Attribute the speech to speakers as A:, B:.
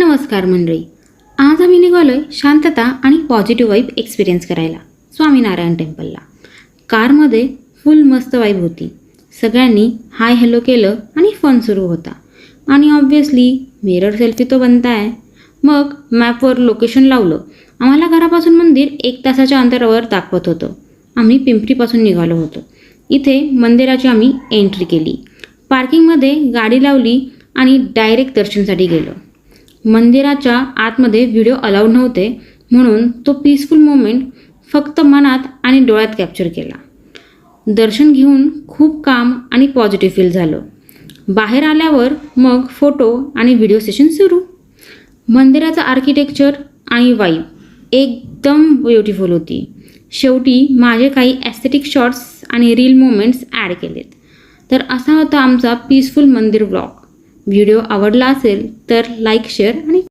A: नमस्कार मंडळी. आज आम्ही निघालोय शांतता आणि पॉझिटिव्ह वाईब एक्सपिरियन्स करायला स्वामीनारायण टेम्पलला. कारमध्ये फुल मस्त वाईब होती. सगळ्यांनी हाय हॅलो केलं आणि फन सुरू होता. आणि ऑब्व्हियसली मिरर सेल्फी तो बनता आहे. मग मॅपवर लोकेशन लावलं. आम्हाला घरापासून मंदिर 1 तासाच्या अंतरावर दाखवत होतं. आम्ही पिंपरीपासून निघालो होतो. इथे मंदिराची आम्ही एंट्री केली. पार्किंगमध्ये गाडी लावली आणि डायरेक्ट दर्शनसाठी गेलो. मंदिराच्या आतमध्ये व्हिडिओ अलाउड नव्हते, म्हणून तो पीसफुल मोमेंट फक्त मनात आणि डोळ्यात कॅप्चर केला. दर्शन घेऊन खूप काम आणि पॉझिटिव्ह फील झालं. बाहेर आल्यावर मग फोटो आणि व्हिडिओ सेशन सुरू. मंदिराचं आर्किटेक्चर आणि वाईब एकदम ब्युटिफुल होती. शेवटी माझे काही ॲस्थेटिक शॉट्स आणि रील मोमेंट्स ॲड केलेत. तर असा होता आमचा पीसफुल मंदिर व्लॉग. व्हिडिओ आवडला असेल तर लाईक, शेअर आणि